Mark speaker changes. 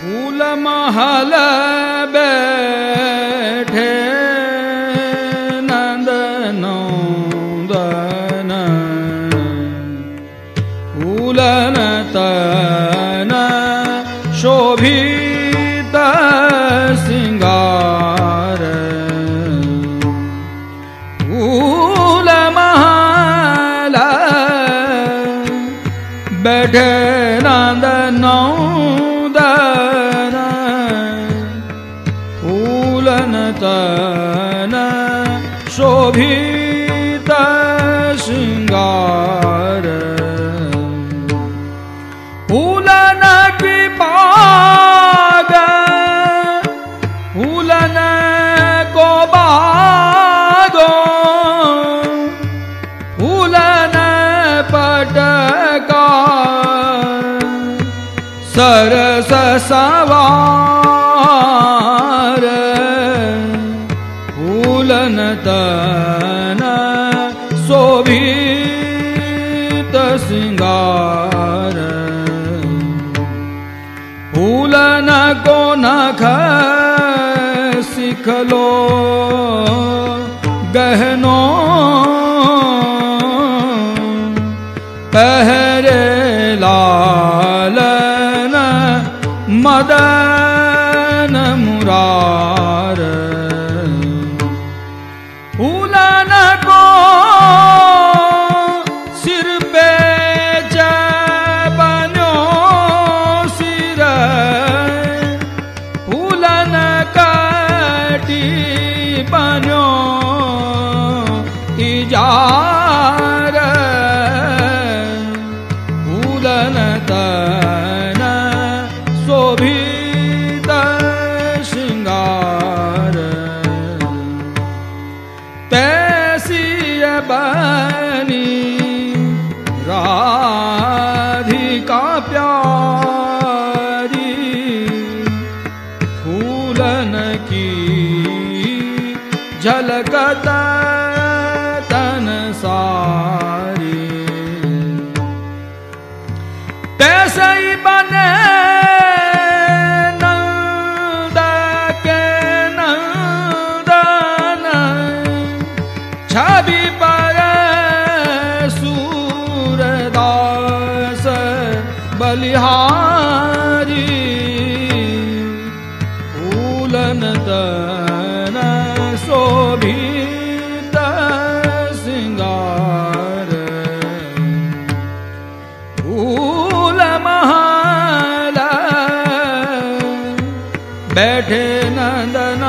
Speaker 1: फूल महल बैठे नंद नंदन फूलन तन शोभित सिंगार फूल महल बैठे नंद नंदन फूलन तन शोभित श्रृंगार फूलन विभाग फूलन को बागो फूलन पटका सरस सवार फूलन तन शोभित श्रृंगार फूलन को नख सिखलो गहनों पहरे लालन मदन मुरार फूलन को सिर पे बनो सिर फूलन काटी बनो इजार फूलन तन शोभित श्रृंगार तैसी बनी राधिका प्यारी फूलन की झलकत तन सारी तैसे ही बने नंद के नंदन छवि पर सूरदास बलिहारी फूलन तन शोभित श्रृंगार फूल महल बैठे नंदन